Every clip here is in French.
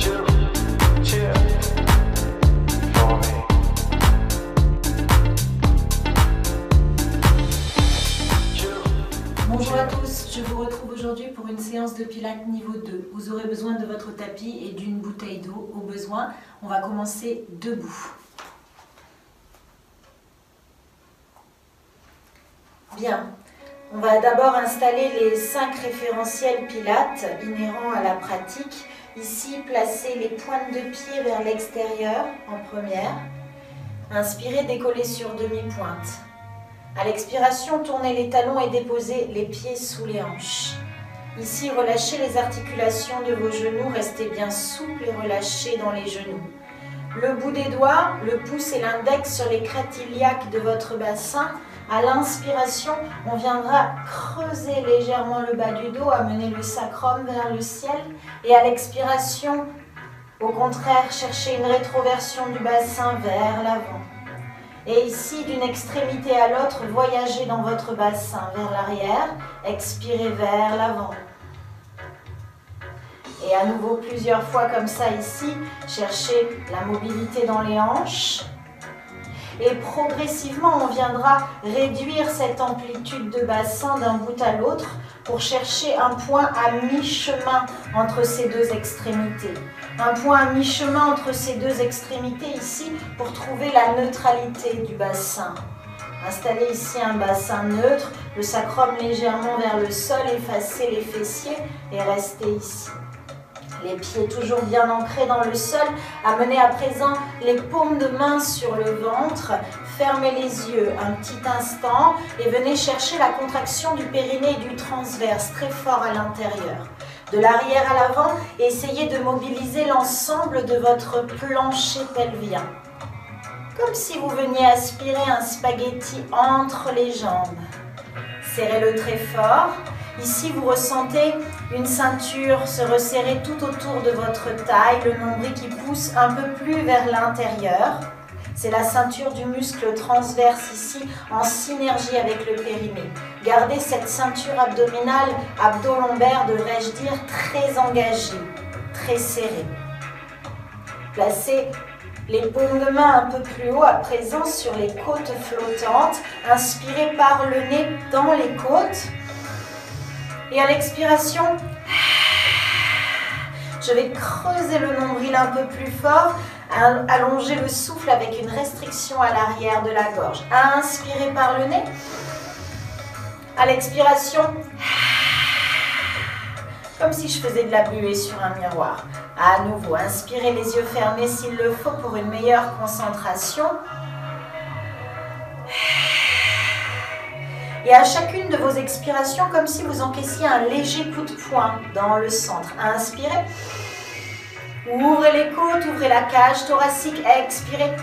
Bonjour à tous, je vous retrouve aujourd'hui pour une séance de Pilates niveau 2. Vous aurez besoin de votre tapis et d'une bouteille d'eau au besoin. On va commencer debout. Bien, on va d'abord installer les 5 référentiels Pilates inhérents à la pratique. Ici, placez les pointes de pied vers l'extérieur en première. Inspirez, décollez sur demi-pointe. À l'expiration, tournez les talons et déposez les pieds sous les hanches. Ici, relâchez les articulations de vos genoux, restez bien souple et relâché dans les genoux. Le bout des doigts, le pouce et l'index sur les crêtes iliaques de votre bassin. À l'inspiration, on viendra creuser légèrement le bas du dos, amener le sacrum vers le ciel. Et à l'expiration, au contraire, cherchez une rétroversion du bassin vers l'avant. Et ici, d'une extrémité à l'autre, voyagez dans votre bassin vers l'arrière, expirez vers l'avant. Et à nouveau, plusieurs fois comme ça ici, cherchez la mobilité dans les hanches. Et progressivement, on viendra réduire cette amplitude de bassin d'un bout à l'autre pour chercher un point à mi-chemin entre ces deux extrémités. Un point à mi-chemin entre ces deux extrémités ici pour trouver la neutralité du bassin. Installez ici un bassin neutre, le sacrum légèrement vers le sol, effacez les fessiers et restez ici. Les pieds toujours bien ancrés dans le sol. Amenez à présent les paumes de main sur le ventre. Fermez les yeux un petit instant et venez chercher la contraction du périnée et du transverse très fort à l'intérieur. De l'arrière à l'avant, essayez de mobiliser l'ensemble de votre plancher pelvien. Comme si vous veniez aspirer un spaghetti entre les jambes. Serrez-le très fort. Ici, vous ressentez une ceinture se resserrer tout autour de votre taille, le nombril qui pousse un peu plus vers l'intérieur. C'est la ceinture du muscle transverse ici, en synergie avec le périnée. Gardez cette ceinture abdominale, abdo-lombaire, devrais-je dire, très engagée, très serrée. Placez les paumes de main un peu plus haut à présent sur les côtes flottantes. Inspirez par le nez dans les côtes. Et à l'expiration, je vais creuser le nombril un peu plus fort, allonger le souffle avec une restriction à l'arrière de la gorge. Inspirez par le nez. À l'expiration, comme si je faisais de la buée sur un miroir. À nouveau, inspirez les yeux fermés s'il le faut pour une meilleure concentration. Et à chacune de vos expirations, comme si vous encaissiez un léger coup de poing dans le centre. Inspirez. Ouvrez les côtes, ouvrez la cage thoracique. Expirez.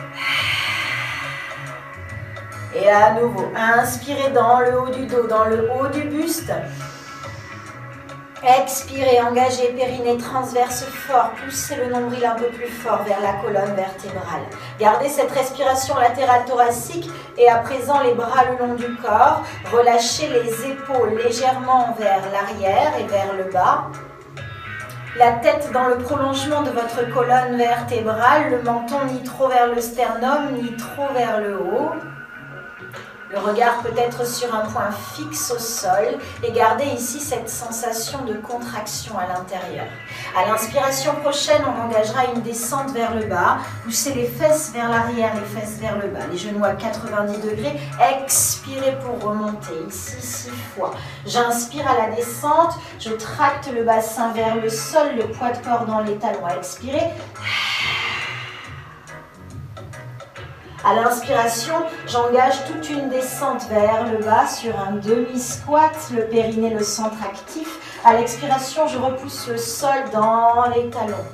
Et à nouveau, inspirez dans le haut du dos, dans le haut du buste. Expirez, engagez, périnée transverse fort, poussez le nombril un peu plus fort vers la colonne vertébrale. Gardez cette respiration latérale thoracique et à présent les bras le long du corps. Relâchez les épaules légèrement vers l'arrière et vers le bas. La tête dans le prolongement de votre colonne vertébrale, le menton ni trop vers le sternum ni trop vers le haut. Le regard peut être sur un point fixe au sol et gardez ici cette sensation de contraction à l'intérieur. À l'inspiration prochaine, on engagera une descente vers le bas. Poussez les fesses vers l'arrière, les fesses vers le bas. Les genoux à 90 degrés. Expirez pour remonter. Ici, 6 fois. J'inspire à la descente. Je tracte le bassin vers le sol, le poids de corps dans les talons. Expirez. À l'inspiration, j'engage toute une descente vers le bas sur un demi-squat, le périnée, le centre actif. À l'expiration, je repousse le sol dans les talons.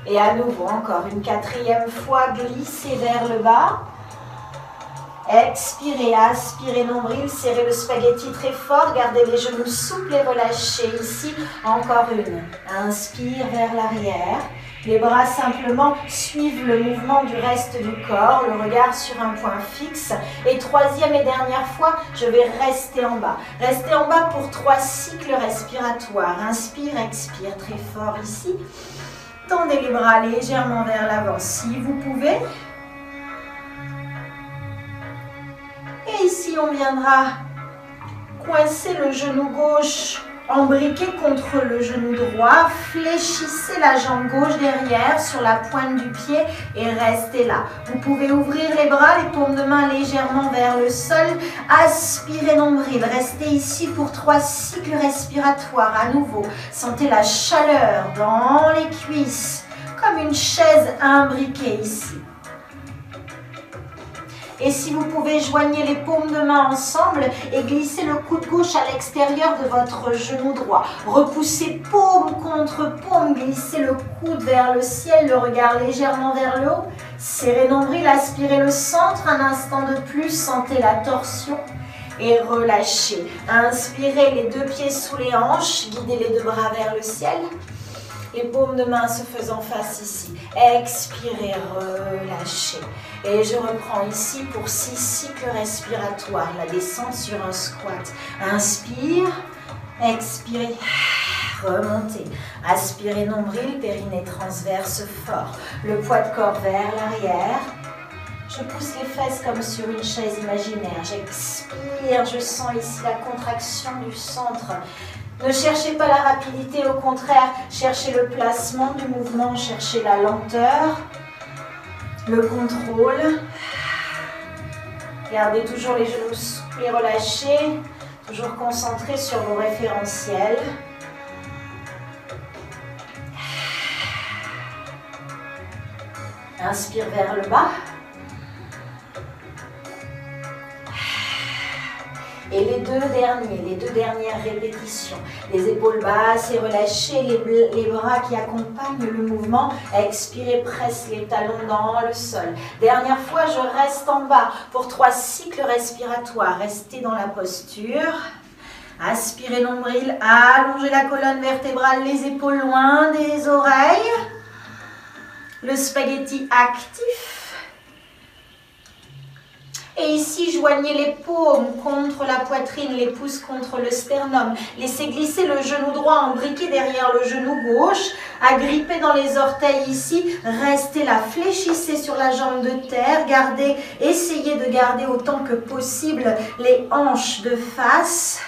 Et à nouveau, encore une 4e fois, glissez vers le bas. Expirez, aspirez nombril, serrez le spaghetti très fort, gardez les genoux souples et relâchés. Ici, encore une. Inspire vers l'arrière. Les bras simplement suivent le mouvement du reste du corps, le regard sur un point fixe. Et 3e et dernière fois, je vais rester en bas. Restez en bas pour 3 cycles respiratoires. Inspire, expire très fort ici. Tendez les bras légèrement vers l'avant si vous pouvez. Et ici, on viendra coincer le genou gauche embriqué contre le genou droit. Fléchissez la jambe gauche derrière sur la pointe du pied et restez là. Vous pouvez ouvrir les bras, les paumes de main légèrement vers le sol. Aspirez nombril. Restez ici pour 3 cycles respiratoires à nouveau. Sentez la chaleur dans les cuisses comme une chaise imbriquée ici. Et si vous pouvez, joignez les paumes de main ensemble et glissez le coude gauche à l'extérieur de votre genou droit. Repoussez paume contre paume, glissez le coude vers le ciel, le regard légèrement vers le haut. Serrez nombril, aspirez le centre un instant de plus, sentez la torsion et relâchez. Inspirez les 2 pieds sous les hanches, guidez les 2 bras vers le ciel. Les paumes de main se faisant face ici. Expirez, relâchez. Et je reprends ici pour 6 cycles respiratoires. La descente sur un squat. Inspire, expirez, remontez. Aspirez nombril, périnée transverse fort. Le poids de corps vers l'arrière. Je pousse les fesses comme sur une chaise imaginaire. J'expire, je sens ici la contraction du centre. Ne cherchez pas la rapidité, au contraire, cherchez le placement du mouvement, cherchez la lenteur, le contrôle. Gardez toujours les genoux souples et relâchés, toujours concentrés sur vos référentiels. Inspire vers le bas. Et les deux dernières répétitions. Les épaules basses et relâchées, les bras qui accompagnent le mouvement. Expirez, presse les talons dans le sol. Dernière fois, je reste en bas pour 3 cycles respiratoires. Restez dans la posture. Aspirez nombril, allongez la colonne vertébrale, les épaules loin des oreilles. Le spaghetti actif. Et ici, joignez les paumes contre la poitrine, les pouces contre le sternum. Laissez glisser le genou droit embriqué derrière le genou gauche. Agrippez dans les orteils ici. Restez là, fléchissez sur la jambe de terre. Essayez de garder autant que possible les hanches de face.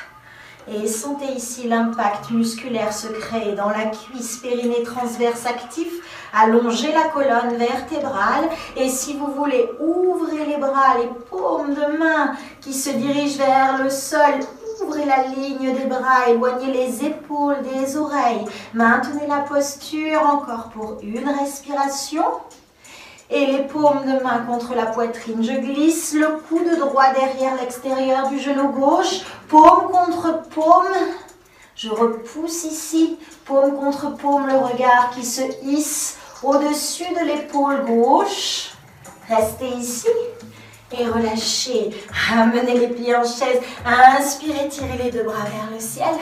Et sentez ici l'impact musculaire se créer dans la cuisse, périnée transverse actif. Allongez la colonne vertébrale et si vous voulez, ouvrez les bras, les paumes de main qui se dirigent vers le sol. Ouvrez la ligne des bras, éloignez les épaules des oreilles. Maintenez la posture encore pour une respiration. Et les paumes de main contre la poitrine. Je glisse le coude droit derrière l'extérieur du genou gauche. Paume contre paume. Je repousse ici, paume contre paume, le regard qui se hisse au-dessus de l'épaule gauche. Restez ici et relâchez. Ramenez les pieds en chaise. Inspirez, tirez les 2 bras vers le ciel.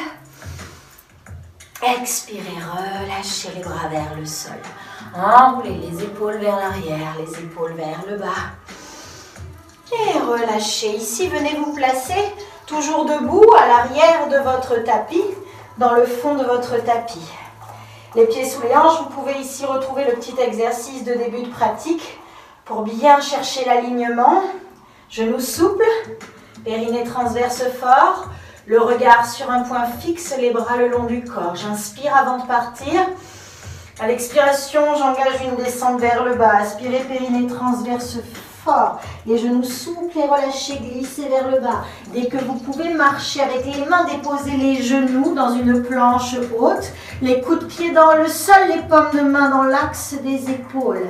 Expirez, relâchez les bras vers le sol. Enroulez les épaules vers l'arrière, les épaules vers le bas. Et relâchez. Ici, venez vous placer toujours debout à l'arrière de votre tapis, dans le fond de votre tapis. Les pieds sous les hanches, vous pouvez ici retrouver le petit exercice de début de pratique pour bien chercher l'alignement. Genoux souples, périnée transverse fort, le regard sur un point fixe, les bras le long du corps. J'inspire avant de partir. À l'expiration, j'engage une descente vers le bas. Aspirez, périnée transverse fort. Les genoux souples et relâchés, glissez vers le bas. Dès que vous pouvez, marcher avec les mains, déposer les genoux dans une planche haute. Les coups de pied dans le sol, les paumes de main dans l'axe des épaules.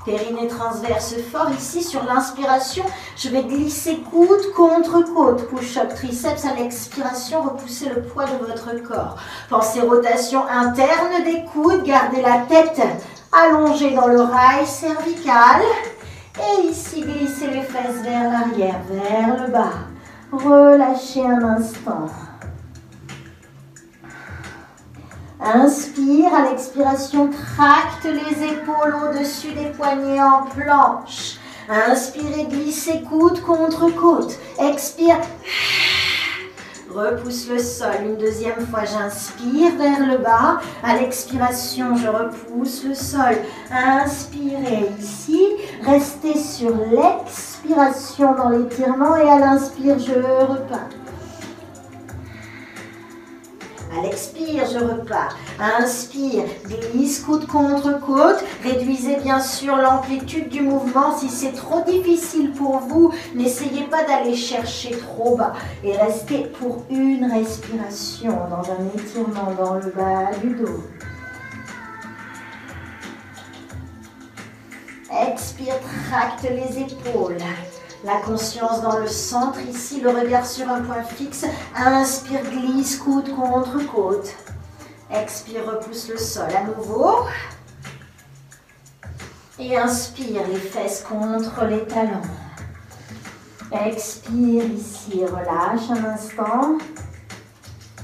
Périnée transverse fort. Ici, sur l'inspiration, je vais glisser coude contre côte. Push-up triceps. À l'expiration, repoussez le poids de votre corps. Pensez rotation interne des coudes. Gardez la tête allongée dans le rail cervical. Et ici, glissez les fesses vers l'arrière, vers le bas. Relâchez un instant. Inspire, à l'expiration, tracte les épaules au-dessus des poignets en planche. Inspirez, glissez coude contre côte. Expire, repousse le sol. Une deuxième fois, j'inspire vers le bas. À l'expiration, je repousse le sol. Inspirez ici. Restez sur l'expiration dans l'étirement et à l'inspire, je repars. À l'expire, je repars. Inspire, glisse coude contre côte. Réduisez bien sûr l'amplitude du mouvement. Si c'est trop difficile pour vous, n'essayez pas d'aller chercher trop bas. Et restez pour une respiration dans un étirement dans le bas du dos. Expire, tracte les épaules. La conscience dans le centre, ici, le regard sur un point fixe. Inspire, glisse, coude contre côte. Expire, repousse le sol à nouveau. Et inspire, les fesses contre les talons. Expire ici, relâche un instant.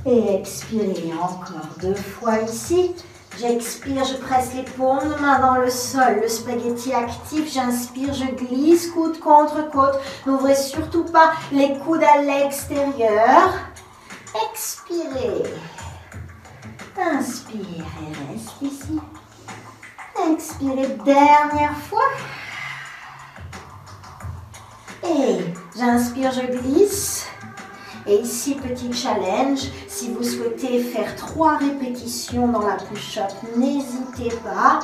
Et expirez encore 2 fois ici. J'expire, je presse les paumes de main dans le sol, le spaghetti actif, j'inspire, je glisse, coude contre côte. N'ouvrez surtout pas les coudes à l'extérieur. Expirez. Inspire et reste ici. Expirez, dernière fois. Et j'inspire, je glisse. Et ici, petit challenge, si vous souhaitez faire 3 répétitions dans la push-up, n'hésitez pas.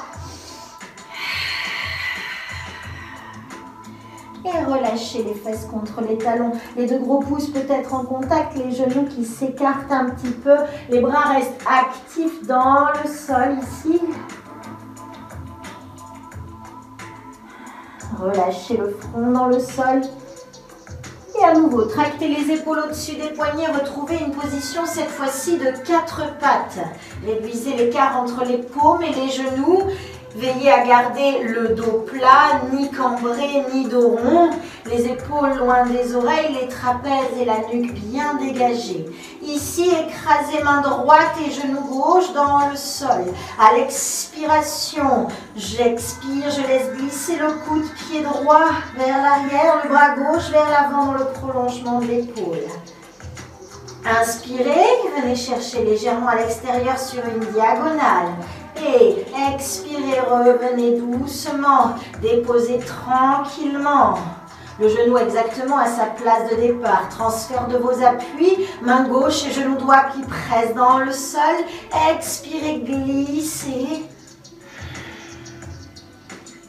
Et relâchez les fesses contre les talons. Les 2 gros pouces peut-être en contact, les genoux qui s'écartent un petit peu. Les bras restent actifs dans le sol ici. Relâchez le front dans le sol. Et à nouveau, tractez les épaules au-dessus des poignets, retrouvez une position cette fois-ci de 4 pattes. Réduisez l'écart entre les paumes et les genoux. Veillez à garder le dos plat, ni cambré, ni dos rond. Les épaules loin des oreilles, les trapèzes et la nuque bien dégagés. Ici, écrasez main droite et genou gauche dans le sol. À l'expiration, j'expire, je laisse glisser le coude pied droit vers l'arrière, le bras gauche vers l'avant dans le prolongement de l'épaule. Inspirez, venez chercher légèrement à l'extérieur sur une diagonale. Et expirez, revenez doucement, déposez tranquillement. Le genou exactement à sa place de départ. Transfert de vos appuis, main gauche et genou droit qui presse dans le sol. Expirez, glissez.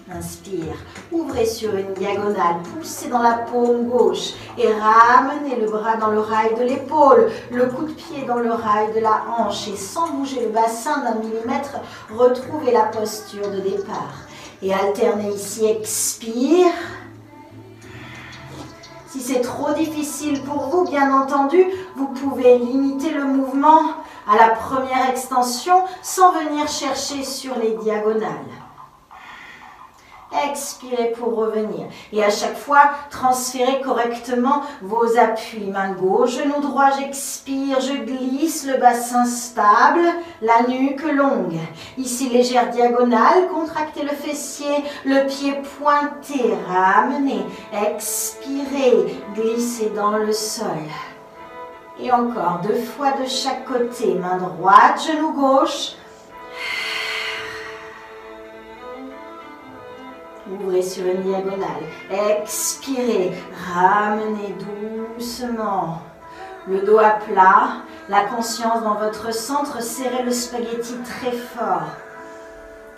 Inspire, ouvrez sur une diagonale, poussez dans la paume gauche et ramenez le bras dans le rail de l'épaule, le coup de pied dans le rail de la hanche et sans bouger le bassin d'1 millimètre, retrouvez la posture de départ. Et alternez ici, expire. Si c'est trop difficile pour vous, bien entendu, vous pouvez limiter le mouvement à la première extension sans venir chercher sur les diagonales. Expirez pour revenir. Et à chaque fois, transférez correctement vos appuis. Main gauche, genou droit, j'expire, je glisse, le bassin stable, la nuque longue. Ici, légère diagonale, contractez le fessier, le pied pointé, ramenez, expirez, glissez dans le sol. Et encore 2 fois de chaque côté. Main droite, genou gauche. Ouvrez sur une diagonale. Expirez. Ramenez doucement. Le dos à plat. La conscience dans votre centre. Serrez le spaghetti très fort.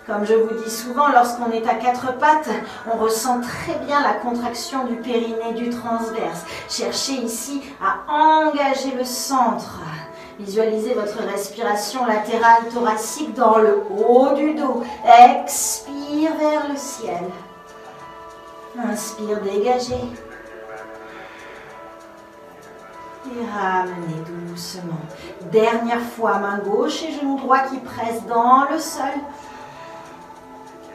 Comme je vous dis souvent, lorsqu'on est à 4 pattes, on ressent très bien la contraction du périnée, du transverse. Cherchez ici à engager le centre. Visualisez votre respiration latérale thoracique dans le haut du dos. Expire vers le ciel. Inspire, dégagez. Et ramenez doucement. Dernière fois, main gauche et genou droit qui pressent dans le sol.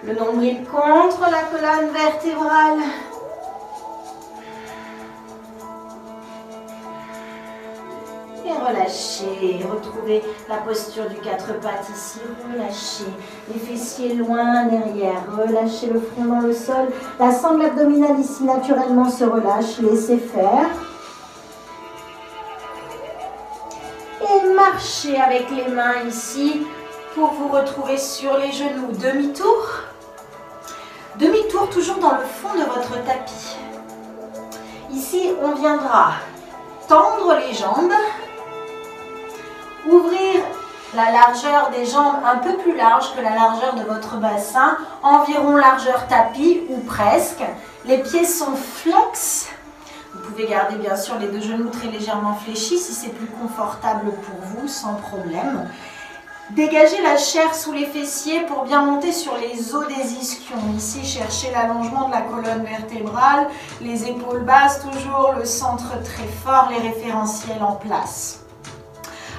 Le nombril contre la colonne vertébrale. Et relâchez, retrouvez la posture du 4 pattes ici, relâchez les fessiers loin derrière, relâchez le front dans le sol, la sangle abdominale ici naturellement se relâche, laissez faire. relâchez avec les mains ici pour vous retrouver sur les genoux. Demi-tour. Demi-tour toujours dans le fond de votre tapis. Ici, on viendra tendre les jambes, ouvrir la largeur des jambes un peu plus large que la largeur de votre bassin, environ largeur tapis ou presque. Les pieds sont flex. Vous pouvez garder bien sûr les deux genoux très légèrement fléchis si c'est plus confortable pour vous, sans problème. Dégagez la chair sous les fessiers pour bien monter sur les os des ischions. Ici, cherchez l'allongement de la colonne vertébrale, les épaules basses toujours, le centre très fort, les référentiels en place.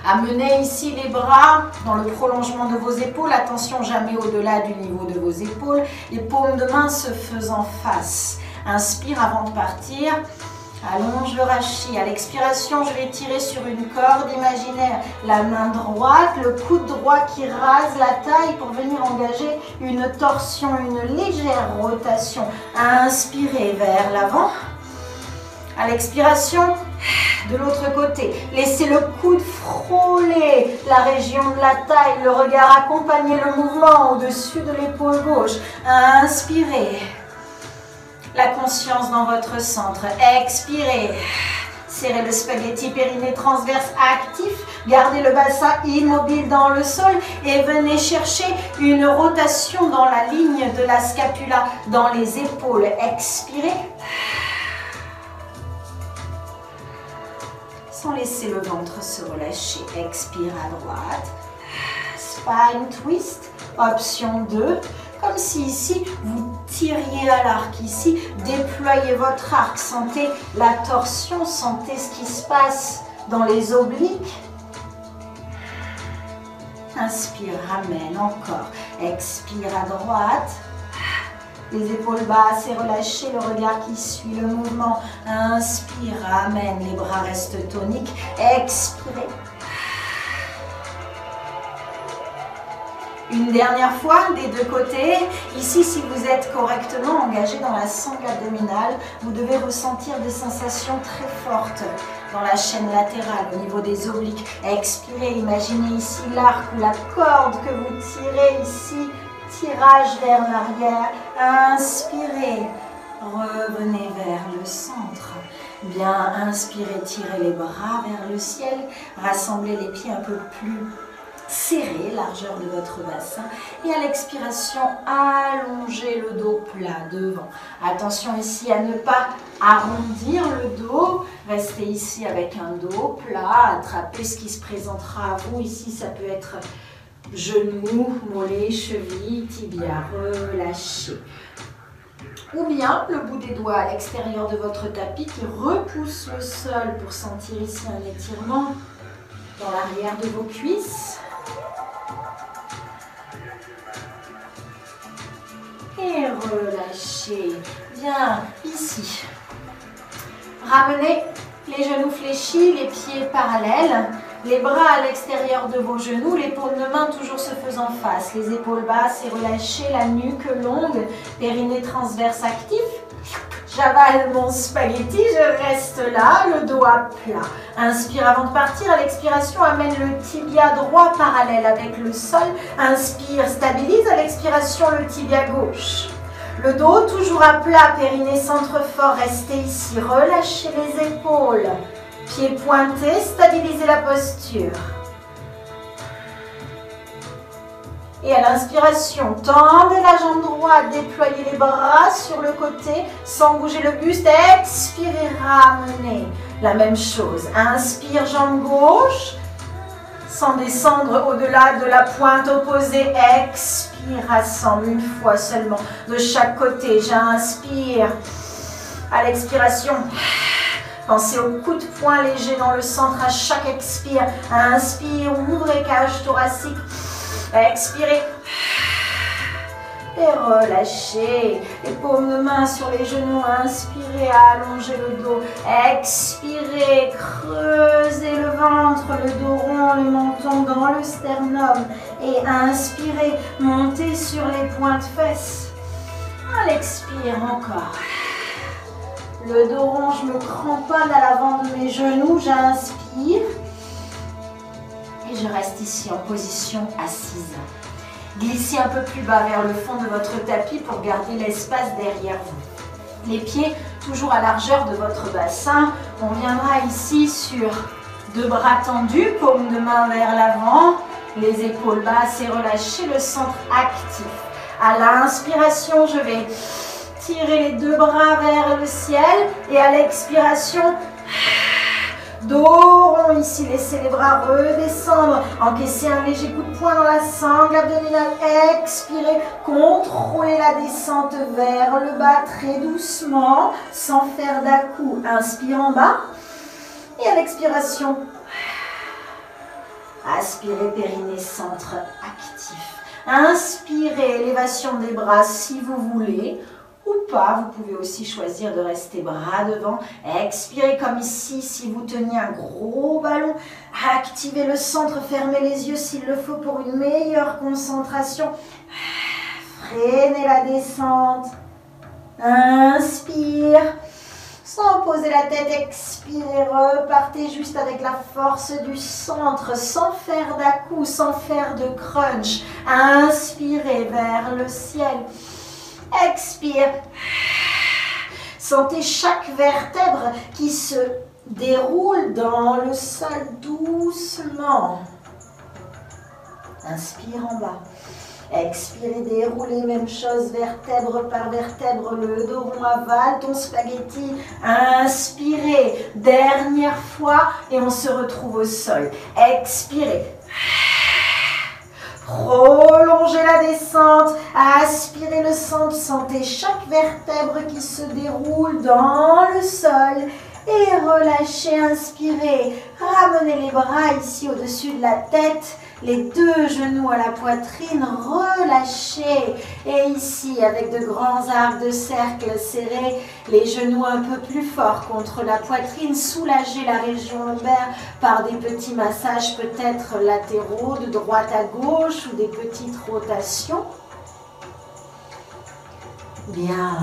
Amenez ici les bras dans le prolongement de vos épaules, attention jamais au-delà du niveau de vos épaules, les paumes de main se faisant face. Inspire avant de partir. Allonge le rachis. À l'expiration, je vais tirer sur une corde imaginaire. La main droite, le coude droit qui rase la taille pour venir engager une torsion, une légère rotation. Inspirez vers l'avant. À l'expiration, de l'autre côté, laissez le coude frôler la région de la taille. Le regard accompagner le mouvement au-dessus de l'épaule gauche. Inspirez. La conscience dans votre centre. Expirez. Serrez le spaghetti périnée transverse actif. Gardez le bassin immobile dans le sol et venez chercher une rotation dans la ligne de la scapula, dans les épaules. Expirez. Sans laisser le ventre se relâcher. Expire à droite. Spine twist. Option 2. Comme si ici, vous tiriez à l'arc. Ici, déployez votre arc. Sentez la torsion, sentez ce qui se passe dans les obliques. Inspire, ramène encore. Expire à droite. Les épaules basses et relâchez le regard qui suit le mouvement. Inspire, ramène, les bras restent toniques. Expirez. Une dernière fois, des deux côtés. Ici, si vous êtes correctement engagé dans la sangle abdominale, vous devez ressentir des sensations très fortes dans la chaîne latérale, au niveau des obliques. Expirez, imaginez ici l'arc ou la corde que vous tirez ici. Tirage vers l'arrière. Inspirez. Revenez vers le centre. Bien, inspirez, tirez les bras vers le ciel. Rassemblez les pieds un peu plus serrez, largeur de votre bassin. Et à l'expiration, allongez le dos plat devant. Attention ici à ne pas arrondir le dos. Restez ici avec un dos plat. Attrapez ce qui se présentera à vous. Ici, ça peut être genoux, mollets, chevilles, tibia. Relâchez. Ou bien le bout des doigts à l'extérieur de votre tapis qui repousse le sol pour sentir ici un étirement dans l'arrière de vos cuisses. Et relâchez. Bien, ici. Ramenez les genoux fléchis, les pieds parallèles. Les bras à l'extérieur de vos genoux, les paumes de main toujours se faisant face. Les épaules basses et relâchées, la nuque longue, périnée transverse actif. J'avale mon spaghetti, je reste là, le dos à plat. Inspire avant de partir. À l'expiration, amène le tibia droit parallèle avec le sol. Inspire, stabilise. À l'expiration, le tibia gauche. Le dos toujours à plat, périnée centre fort. Restez ici. Relâchez les épaules. Pieds pointés, stabilisez la posture. Et à l'inspiration, tendez la jambe droite, déployez les bras sur le côté sans bouger le buste. Expirez, ramenez. La même chose. Inspire, jambe gauche, sans descendre au-delà de la pointe opposée. Expire, rassemble une fois seulement de chaque côté. J'inspire. À l'expiration, pensez au coup de poing léger dans le centre à chaque expire. Inspire, ouvrez cage thoracique. Expirez. Et relâchez. Les paumes de main sur les genoux. Inspirez, allongez le dos. Expirez, creusez le ventre, le dos rond, le menton dans le sternum. Et inspirez, montez sur les pointes fesses. À l'expire encore. Le dos rond, je me cramponne à l'avant de mes genoux. J'inspire. Et puis je reste ici en position assise. Glissez un peu plus bas vers le fond de votre tapis pour garder l'espace derrière vous. Les pieds toujours à largeur de votre bassin. On viendra ici sur deux bras tendus, paume de main vers l'avant, les épaules basses et relâchez le centre actif. À l'inspiration, je vais tirer les deux bras vers le ciel et à l'expiration, dos rond ici, laissez les bras redescendre, encaissez un léger coup de poing dans la sangle abdominale, expirez, contrôlez la descente vers le bas très doucement, sans faire d'à-coups, inspire en bas et à l'expiration, aspirez périnée centre actif, inspirez élévation des bras si vous voulez, ou pas, vous pouvez aussi choisir de rester bras devant. Expirez comme ici, si vous teniez un gros ballon. Activez le centre, fermez les yeux s'il le faut pour une meilleure concentration. Freinez la descente. Inspire. Sans poser la tête, expirez, repartez juste avec la force du centre, sans faire d'à-coups, sans faire de crunch. Inspirez vers le ciel. Expire. Sentez chaque vertèbre qui se déroule dans le sol doucement. Inspire en bas. Expirez, déroulez, même chose, vertèbre par vertèbre, le dos rond avale ton spaghetti. Inspirez, dernière fois et on se retrouve au sol. Expirez. Prolongez la descente, aspirez le centre, sentez chaque vertèbre qui se déroule dans le sol et relâchez, inspirez, ramenez les bras ici au-dessus de la tête, les deux genoux à la poitrine, relâchez et ici avec de grands arcs de cercle serrés, les genoux un peu plus forts contre la poitrine, soulagez la région lombaire par des petits massages peut-être latéraux de droite à gauche ou des petites rotations. Bien.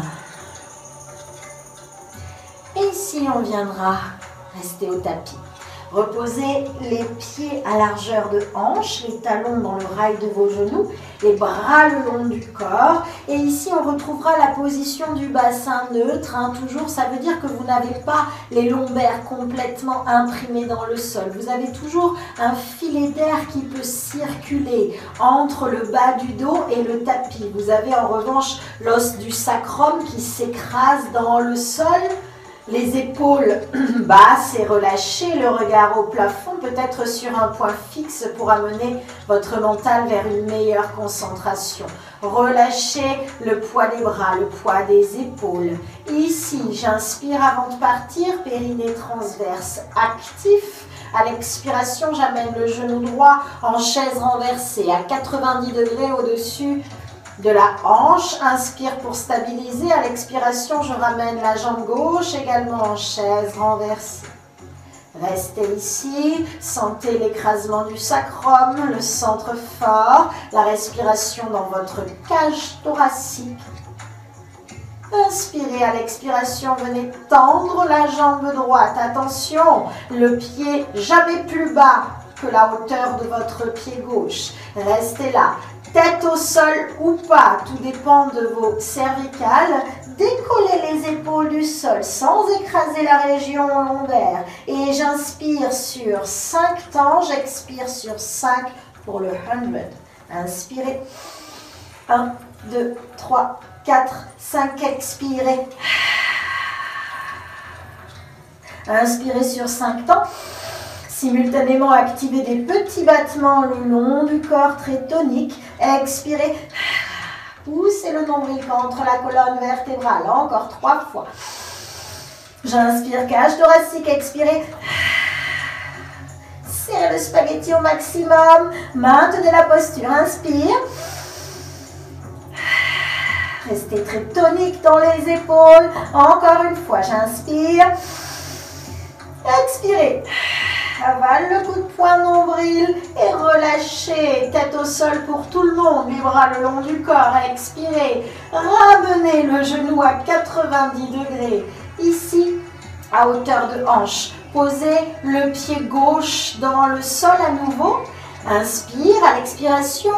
Et ici on viendra rester au tapis. Reposez les pieds à largeur de hanche, les talons dans le rail de vos genoux, les bras le long du corps. Et ici, on retrouvera la position du bassin neutre. Toujours, ça veut dire que vous n'avez pas les lombaires complètement imprimés dans le sol. Vous avez toujours un filet d'air qui peut circuler entre le bas du dos et le tapis. Vous avez en revanche l'os du sacrum qui s'écrase dans le sol. Les épaules basses et relâchées, le regard au plafond, peut-être sur un point fixe pour amener votre mental vers une meilleure concentration. Relâchez le poids des bras, le poids des épaules. Ici, j'inspire avant de partir, périnée transverse actif. À l'expiration, j'amène le genou droit en chaise renversée à 90 degrés au-dessus de la hanche. Inspire pour stabiliser. À l'expiration, je ramène la jambe gauche également en chaise renversée. Restez ici, sentez l'écrasement du sacrum, le centre fort, la respiration dans votre cage thoracique. Inspirez, à l'expiration, venez tendre la jambe droite. Attention, le pied jamais plus bas que la hauteur de votre pied gauche. Restez là. Tête au sol ou pas, tout dépend de vos cervicales. Décollez les épaules du sol sans écraser la région lombaire. Et j'inspire sur 5 temps, j'expire sur 5 pour le 100. Inspirez. 1, 2, 3, 4, 5, expirez. Inspirez sur 5 temps. Simultanément, activez des petits battements le long du corps, très tonique. Expirez. Poussez le nombril contre la colonne vertébrale. Encore 3 fois. J'inspire, cage thoracique, expirez. Serrez le spaghetti au maximum. Maintenez la posture. Inspire. Restez très tonique dans les épaules. Encore une fois, j'inspire. Expirez. Avale le coup de poing nombril et relâchez. Tête au sol pour tout le monde. Les bras le long du corps. Expirez. Ramenez le genou à 90 degrés. Ici, à hauteur de hanche. Posez le pied gauche dans le sol à nouveau. Inspire, à l'expiration,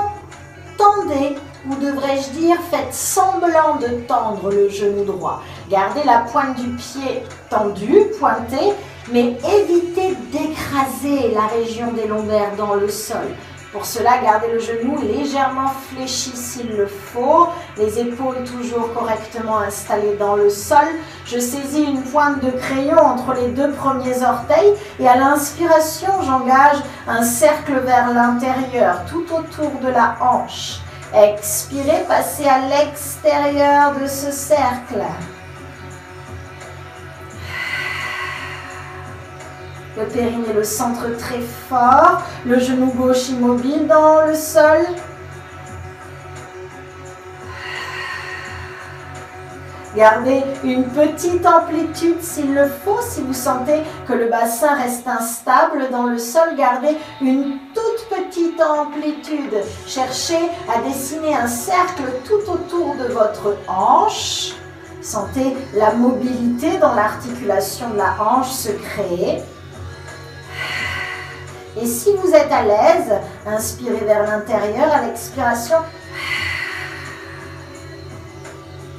tendez, ou devrais-je dire, faites semblant de tendre le genou droit. Gardez la pointe du pied tendue, pointée, mais évitez d'écraser la région des lombaires dans le sol. Pour cela, gardez le genou légèrement fléchi s'il le faut, les épaules toujours correctement installées dans le sol. Je saisis une pointe de crayon entre les deux premiers orteils et à l'inspiration, j'engage un cercle vers l'intérieur, tout autour de la hanche. Expirez, passez à l'extérieur de ce cercle. Le périnée, le centre très fort, le genou gauche immobile dans le sol. Gardez une petite amplitude s'il le faut. Si vous sentez que le bassin reste instable dans le sol, gardez une toute petite amplitude. Cherchez à dessiner un cercle tout autour de votre hanche. Sentez la mobilité dans l'articulation de la hanche se créer. Et si vous êtes à l'aise, inspirez vers l'intérieur, à l'expiration,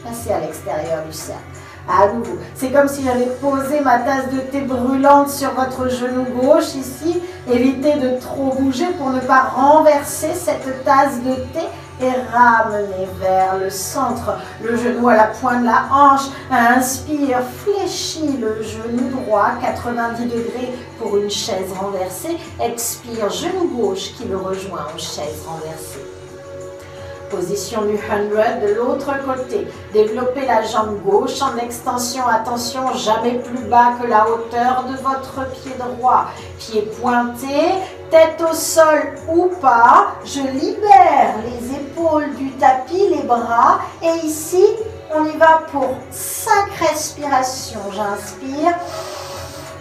passez à l'extérieur du cercle. À nouveau, c'est comme si j'avais posé ma tasse de thé brûlante sur votre genou gauche ici. Évitez de trop bouger pour ne pas renverser cette tasse de thé et ramenez vers le centre. Le genou à la pointe de la hanche. Inspire, fléchis le genou droit, 90 degrés pour une chaise renversée. Expire, genou gauche qui le rejoint en chaise renversée. Position du 100 de l'autre côté. Développez la jambe gauche en extension. Attention, jamais plus bas que la hauteur de votre pied droit. Pied pointé, tête au sol ou pas. Je libère les épaules du tapis, les bras. Et ici, on y va pour 5 respirations. J'inspire.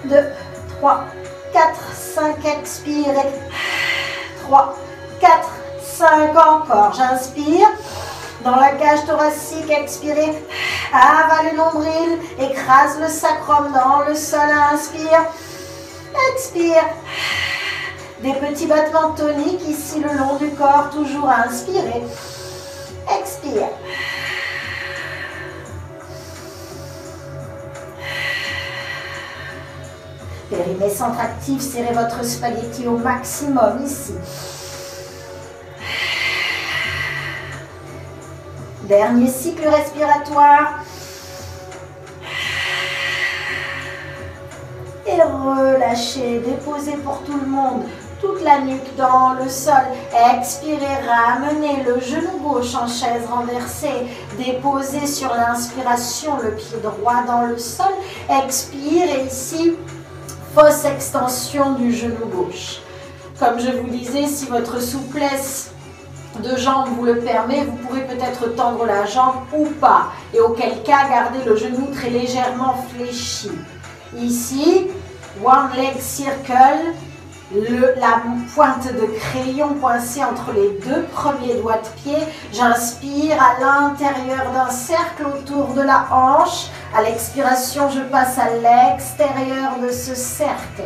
2, 3, 4, 5. Expire. 3, 4, 5 encore, j'inspire, dans la cage thoracique, expirez, avale le nombril, écrase le sacrum dans le sol, inspire, expire, des petits battements toniques ici le long du corps, toujours à inspirer, expire. Périnée centre actif, serrez votre spaghetti au maximum ici. Dernier cycle respiratoire. Et relâchez, déposez pour tout le monde. Toute la nuque dans le sol. Expirez, ramenez le genou gauche en chaise renversée. Déposez sur l'inspiration le pied droit dans le sol. Expire et ici, fausse extension du genou gauche. Comme je vous disais, si votre souplesse de jambe vous le permet, vous pourrez peut-être tendre la jambe ou pas. Et auquel cas, gardez le genou très légèrement fléchi. Ici, one leg circle, la pointe de crayon coincée entre les deux premiers doigts de pied. J'inspire à l'intérieur d'un cercle autour de la hanche. À l'expiration, je passe à l'extérieur de ce cercle.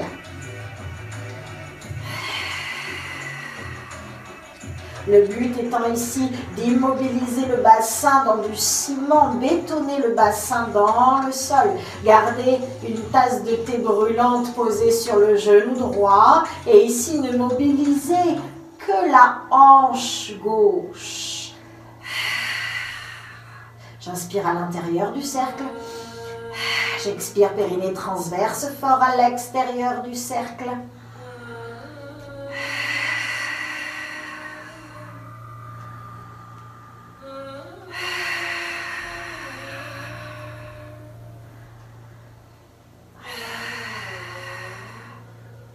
Le but étant ici d'immobiliser le bassin dans du ciment, bétonner le bassin dans le sol. Gardez une tasse de thé brûlante posée sur le genou droit. Et ici, ne mobilisez que la hanche gauche. J'inspire à l'intérieur du cercle. J'expire, périnée transverse, fort à l'extérieur du cercle.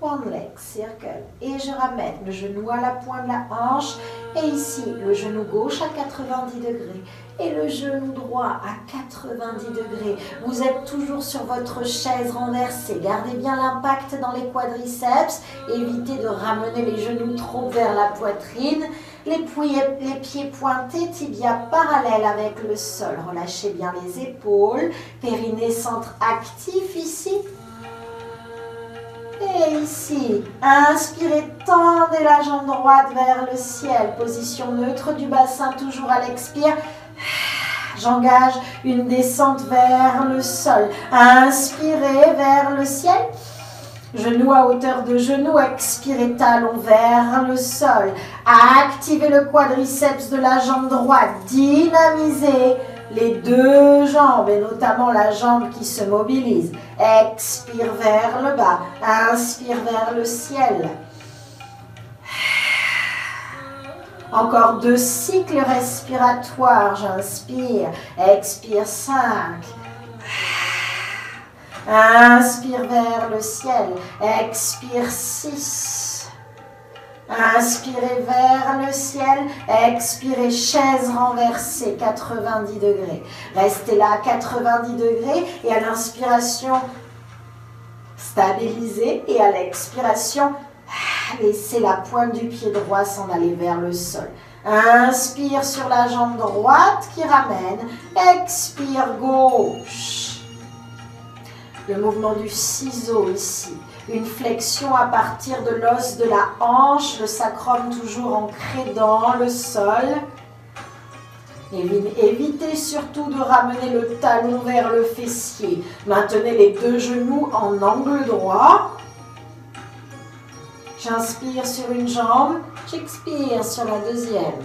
One leg circle. Et je ramène le genou à la pointe de la hanche. Et ici, le genou gauche à 90 degrés. Et le genou droit à 90 degrés. Vous êtes toujours sur votre chaise renversée. Gardez bien l'impact dans les quadriceps. Évitez de ramener les genoux trop vers la poitrine. Les pieds pointés, tibia parallèle avec le sol. Relâchez bien les épaules. Périnée centre actif ici. Et ici, inspirez, tendez la jambe droite vers le ciel. Position neutre du bassin, toujours à l'expire. J'engage une descente vers le sol. Inspirez vers le ciel. Genou à hauteur de genou, expirez, talon vers le sol. Activez le quadriceps de la jambe droite. Dynamisez les deux jambes et notamment la jambe qui se mobilise. Expire vers le bas. Inspire vers le ciel. Encore 2 cycles respiratoires. J'inspire. Expire 5. Inspire vers le ciel. Expire 6. Inspirez vers le ciel. Expirez, chaise renversée, 90 degrés. Restez là, 90 degrés. Et à l'inspiration, stabilisez. Et à l'expiration, laissez la pointe du pied droit s'en aller vers le sol. Inspire sur la jambe droite qui ramène. Expire gauche. Le mouvement du ciseau ici. Une flexion à partir de l'os de la hanche. Le sacrum toujours ancré dans le sol. Évitez surtout de ramener le talon vers le fessier. Maintenez les deux genoux en angle droit. J'inspire sur une jambe, j'expire sur la deuxième.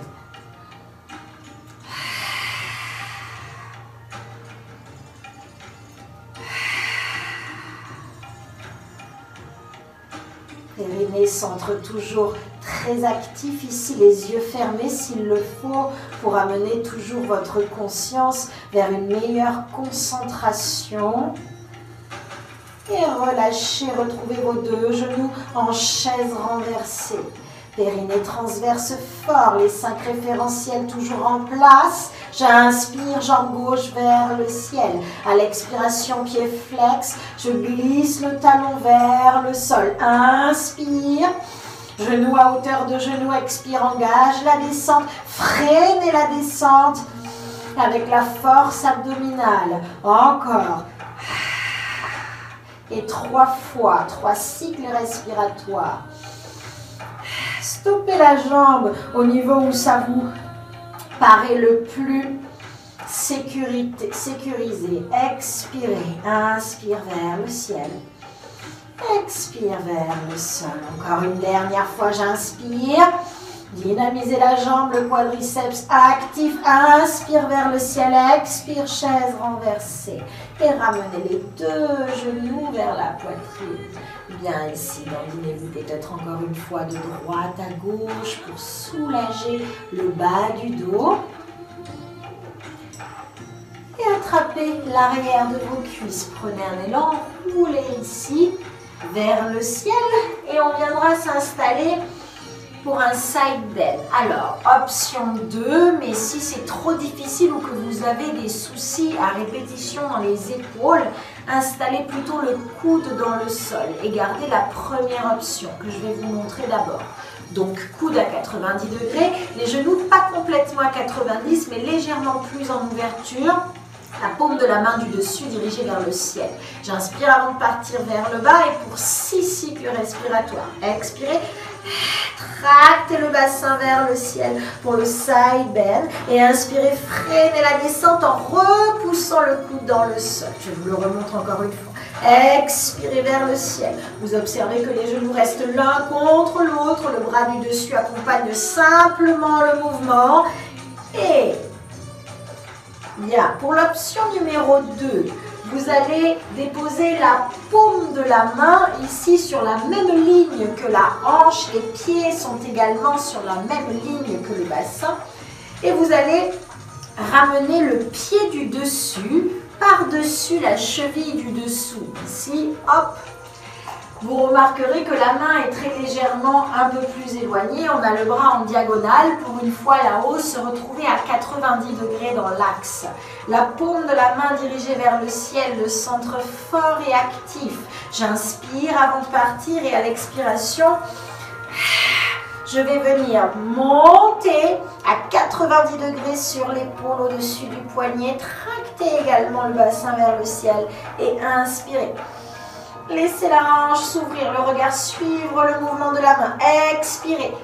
Périnée, centre toujours très actif ici, les yeux fermés s'il le faut, pour amener toujours votre conscience vers une meilleure concentration. Et relâchez, retrouvez vos deux genoux en chaise renversée. Périnée transverse fort, les 5 référentiels toujours en place. J'inspire, jambe gauche vers le ciel. À l'expiration, pied flex, je glisse le talon vers le sol. Inspire, genou à hauteur de genou, expire, engage la descente. Freinez la descente avec la force abdominale. Encore. Et 3 fois, 3 cycles respiratoires. Stoppez la jambe au niveau où ça vous paraît le plus sécurisé. Expirez, inspire vers le ciel. Expire vers le sol. Encore une dernière fois, j'inspire. Dynamisez la jambe, le quadriceps actif. Inspire vers le ciel, expire, chaise renversée. Et ramenez les deux genoux vers la poitrine. Bien ici, dandinez-vous peut-être encore une fois de droite à gauche pour soulager le bas du dos. Et attrapez l'arrière de vos cuisses. Prenez un élan, roulez ici vers le ciel. Et on viendra s'installer pour un side bend. Alors, option 2, mais si c'est trop difficile ou que vous avez des soucis à répétition dans les épaules, installez plutôt le coude dans le sol et gardez la première option que je vais vous montrer d'abord. Donc, coude à 90 degrés, les genoux pas complètement à 90, mais légèrement plus en ouverture. La paume de la main du dessus dirigée vers le ciel. J'inspire avant de partir vers le bas et pour 6 cycles respiratoires. Expirez. Tractez le bassin vers le ciel pour le side bend et inspirez, freinez la descente en repoussant le coude dans le sol. Je vous le remontre encore une fois. Expirez vers le ciel. Vous observez que les genoux restent l'un contre l'autre. Le bras du dessus accompagne simplement le mouvement. Et bien, pour l'option numéro 2, vous allez déposer la paume de la main ici sur la même ligne que la hanche. Les pieds sont également sur la même ligne que le bassin. Et vous allez ramener le pied du dessus par-dessus la cheville du dessous. Ici, hop. Vous remarquerez que la main est très légèrement un peu plus éloignée. On a le bras en diagonale. Pour une fois là-haut, se retrouver à 90 degrés dans l'axe. La paume de la main dirigée vers le ciel, le centre fort et actif. J'inspire avant de partir et à l'expiration, je vais venir monter à 90 degrés sur l'épaule au-dessus du poignet. Tracter également le bassin vers le ciel et inspirer. Laissez la hanche s'ouvrir, le regard suivre le mouvement de la main. Expirez.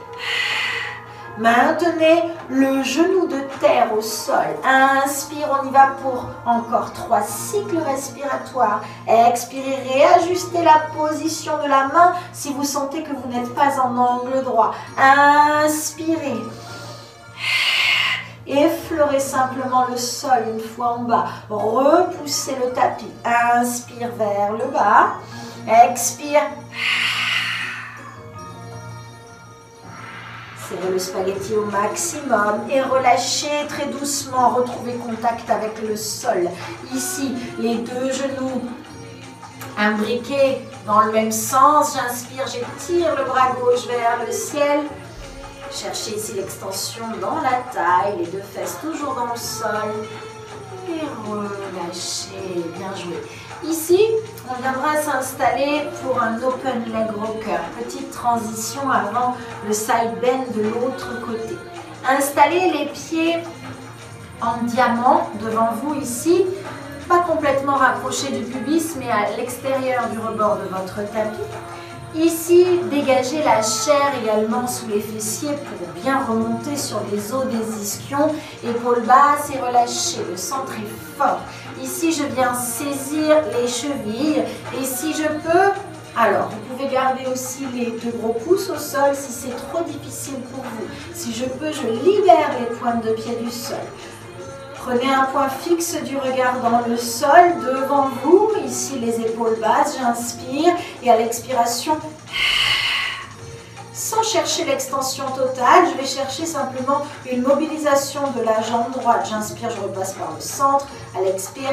Maintenez le genou de terre au sol. Inspire, on y va pour encore 3 cycles respiratoires. Expirez, réajustez la position de la main si vous sentez que vous n'êtes pas en angle droit. Inspirez. Effleurez simplement le sol une fois en bas. Repoussez le tapis. Inspire vers le bas. Expire. Serrez le spaghetti au maximum et relâchez très doucement. Retrouvez contact avec le sol. Ici, les deux genoux imbriqués dans le même sens. J'inspire, j'étire le bras gauche vers le ciel. Cherchez ici l'extension dans la taille, les deux fesses toujours dans le sol. Et relâchez, bien joué. Ici, on viendra s'installer pour un open leg rocker. Petite transition avant le side bend de l'autre côté. Installez les pieds en diamant devant vous ici. Pas complètement rapprochés du pubis, mais à l'extérieur du rebord de votre tapis. Ici, dégagez la chair également sous les fessiers pour bien remonter sur les os des ischions. Épaules basses et relâchées. Le centre est fort. Ici, je viens saisir les chevilles. Et si je peux, alors vous pouvez garder aussi les deux gros pouces au sol si c'est trop difficile pour vous. Si je peux, je libère les pointes de pied du sol. Prenez un point fixe du regard dans le sol, devant vous, ici les épaules basses, j'inspire et à l'expiration, sans chercher l'extension totale, je vais chercher simplement une mobilisation de la jambe droite. J'inspire, je repasse par le centre, à l'expire,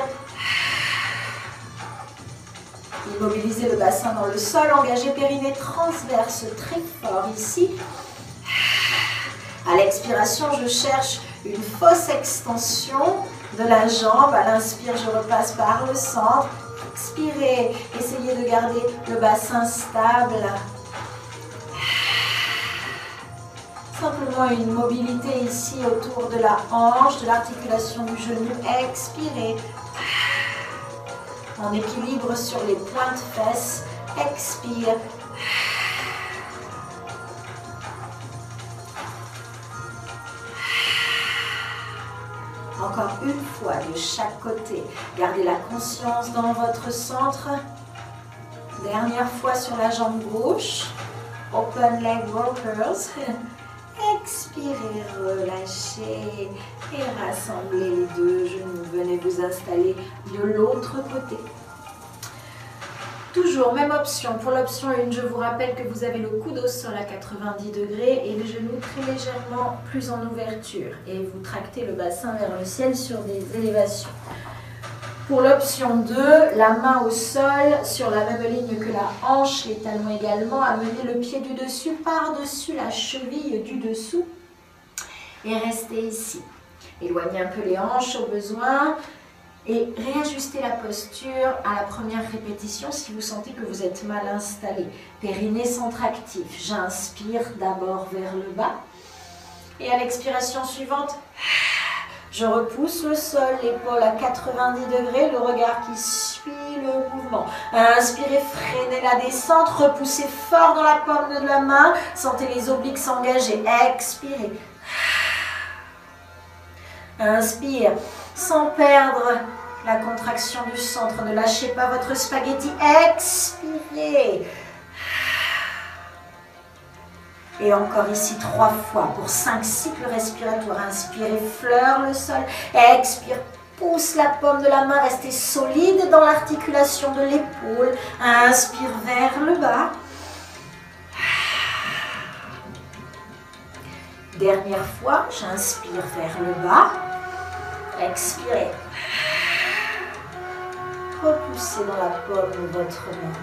immobilisez le bassin dans le sol, engagez périnée transverse très fort ici. À l'expiration, je cherche une fausse extension de la jambe. À l'inspire, je repasse par le centre. Expirez. Essayez de garder le bassin stable. Simplement une mobilité ici autour de la hanche, de l'articulation du genou. Expirez. En équilibre sur les pointes fesses. Expire. Encore une fois de chaque côté. Gardez la conscience dans votre centre. Dernière fois sur la jambe gauche. Open leg rockers. Expirez, relâchez et rassemblez les deux genoux. Venez vous installer de l'autre côté. Toujours, même option. Pour l'option 1, je vous rappelle que vous avez le coude au sol à 90 degrés et le genou très légèrement plus en ouverture. Et vous tractez le bassin vers le ciel sur des élévations. Pour l'option 2, la main au sol sur la même ligne que la hanche, les talons également. Amenez le pied du dessus par-dessus la cheville du dessous et restez ici. Éloignez un peu les hanches au besoin. Et réajustez la posture à la première répétition si vous sentez que vous êtes mal installé. Périnée centre actif. J'inspire d'abord vers le bas. Et à l'expiration suivante, je repousse le sol, l'épaule à 90 degrés, le regard qui suit le mouvement. Inspirez, freinez la descente, repoussez fort dans la paume de la main. Sentez les obliques s'engager. Expirez. Inspire, sans perdre la contraction du centre. Ne lâchez pas votre spaghetti. Expirez. Et encore ici 3 fois pour 5 cycles respiratoires. Inspirez, fleure le sol. Expire, pousse la paume de la main. Restez solide dans l'articulation de l'épaule. Inspire vers le bas. Dernière fois, j'inspire vers le bas. Expirez. Repoussez dans la paume de votre main.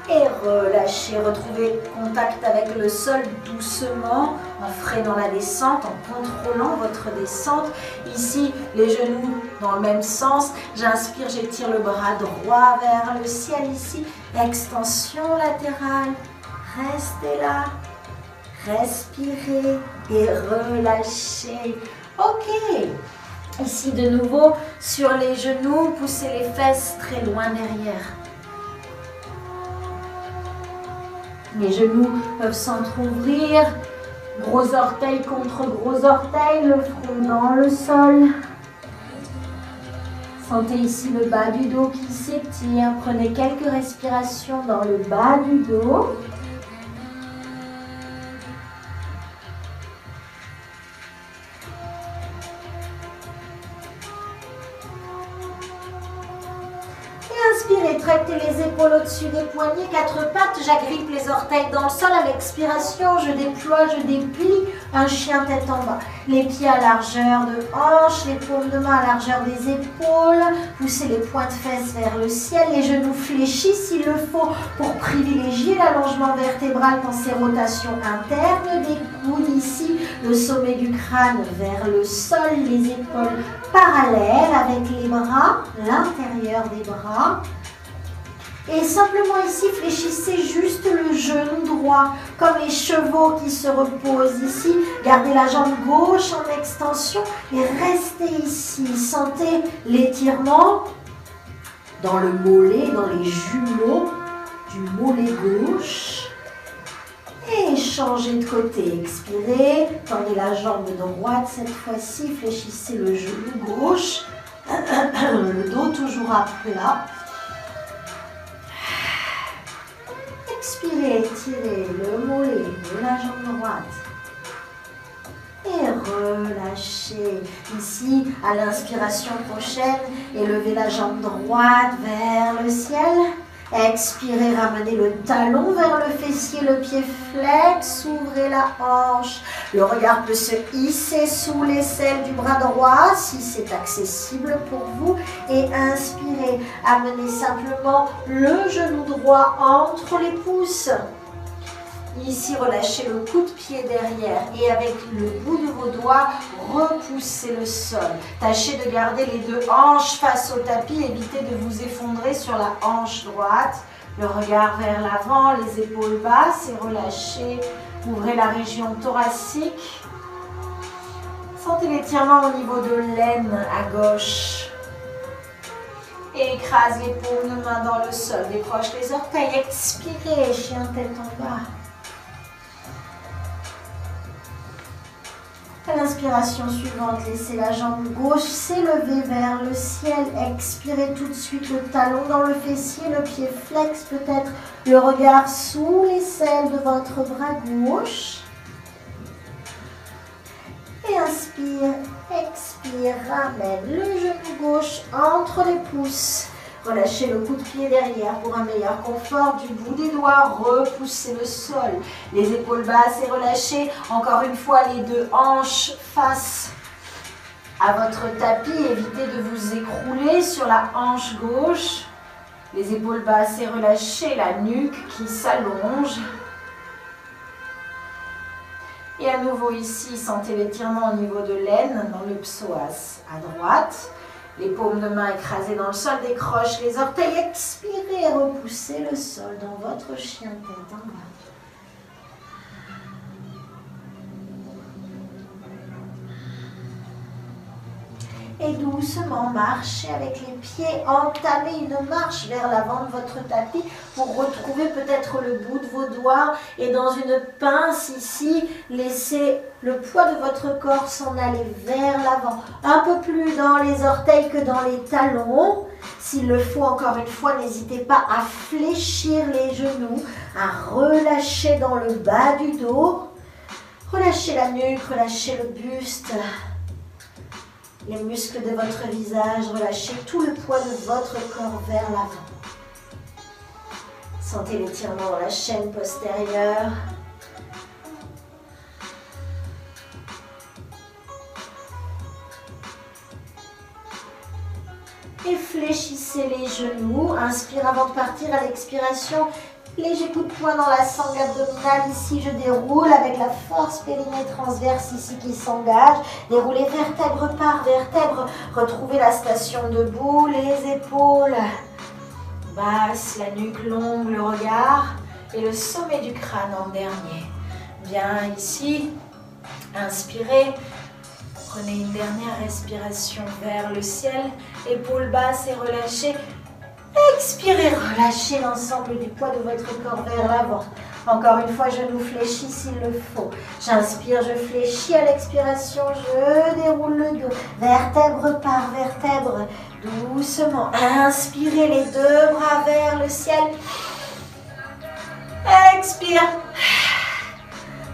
Et relâchez. Retrouvez contact avec le sol doucement, en freinant la descente, en contrôlant votre descente. Ici, les genoux dans le même sens. J'inspire, j'étire le bras droit vers le ciel ici. Extension latérale. Restez là. Respirez et relâchez. Ok. Ici de nouveau, sur les genoux, poussez les fesses très loin derrière. Les genoux peuvent s'entrouvrir. Gros orteil contre gros orteil, le front dans le sol. Sentez ici le bas du dos qui s'étire. Prenez quelques respirations dans le bas du dos. Inspirez, tractez les épaules au-dessus des poignets, quatre pattes, j'agrippe les orteils dans le sol. À l'expiration, je déploie, je déplie, un chien tête en bas. Les pieds à largeur de hanche, les paumes de main à largeur des épaules. Poussez les pointes de fesses vers le ciel, les genoux fléchis s'il le faut pour privilégier l'allongement vertébral. Pensez rotation interne des coudes ici, le sommet du crâne vers le sol, les épaules parallèles avec les bras, l'intérieur des bras. Et simplement ici, fléchissez juste le genou droit, comme les chevaux qui se reposent ici. Gardez la jambe gauche en extension et restez ici. Sentez l'étirement dans le mollet, dans les jumeaux du mollet gauche. Et changez de côté. Expirez, tendez la jambe droite cette fois-ci, fléchissez le genou gauche. Le dos toujours à plat. Expirez, étirez le mollet de la jambe droite. Et relâchez. Ici, à l'inspiration prochaine, élevez la jambe droite vers le ciel. Expirez, ramenez le talon vers le fessier, le pied flex, ouvrez la hanche. Le regard peut se hisser sous l'aisselle du bras droit si c'est accessible pour vous. Et inspirez, amenez simplement le genou droit entre les pouces. Ici, relâchez le coup de pied derrière et avec le bout de vos doigts, repoussez le sol. Tâchez de garder les deux hanches face au tapis, évitez de vous effondrer sur la hanche droite. Le regard vers l'avant, les épaules basses et relâchez. Ouvrez la région thoracique. Sentez l'étirement au niveau de l'aine à gauche. Et écrase les paumes de main dans le sol. Décroche les orteils. Expirez, chien tête en bas. À l'inspiration suivante, laissez la jambe gauche s'élever vers le ciel. Expirez tout de suite le talon dans le fessier, le pied flex peut-être, le regard sous l'aisselle de votre bras gauche. Et inspire, expire, ramène le genou gauche entre les pouces. Relâchez le coup de pied derrière pour un meilleur confort du bout des doigts. Repoussez le sol. Les épaules basses et relâchez. Encore une fois, les deux hanches face à votre tapis. Évitez de vous écrouler sur la hanche gauche. Les épaules basses et relâchez. La nuque qui s'allonge. Et à nouveau ici, sentez l'étirement au niveau de l'aine dans le psoas à droite. Les paumes de main écrasées dans le sol, décroche les orteils, expirez, repoussez le sol dans votre chien tête en bas. Et doucement, marchez avec les pieds, entamez une marche vers l'avant de votre tapis pour retrouver peut-être le bout de vos doigts et dans une pince ici, laissez le poids de votre corps s'en aller vers l'avant. Un peu plus dans les orteils que dans les talons. S'il le faut, encore une fois, n'hésitez pas à fléchir les genoux, à relâcher dans le bas du dos. Relâchez la nuque, relâchez le buste. Les muscles de votre visage, relâchez tout le poids de votre corps vers l'avant. Sentez l'étirement dans la chaîne postérieure. Et fléchissez les genoux. Inspire avant de partir. À l'expiration, léger coup de poing dans la sangle abdominale. Ici, je déroule avec la force périnée transverse ici qui s'engage. Déroulez vertèbre par vertèbre. Retrouvez la station debout. Les épaules basses, la nuque longue, le regard et le sommet du crâne en dernier. Bien ici, inspirez. Prenez une dernière respiration vers le ciel. Épaules basses et relâchez. Expirez, relâchez l'ensemble du poids de votre corps vers l'avant. Encore une fois, genoux fléchis s'il le faut. J'inspire, je fléchis à l'expiration, je déroule le dos, vertèbre par vertèbre, doucement. Inspirez les deux bras vers le ciel. Expire.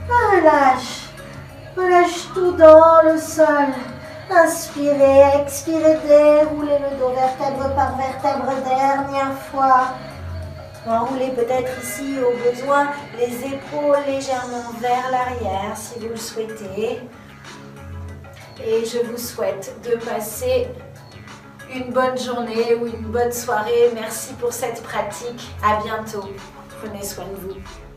Relâche. Relâche tout dans le sol. Inspirez, expirez, déroulez le dos, vertèbre par vertèbre, dernière fois. Enroulez peut-être ici au besoin les épaules légèrement vers l'arrière si vous le souhaitez. Et je vous souhaite de passer une bonne journée ou une bonne soirée. Merci pour cette pratique. À bientôt. Prenez soin de vous.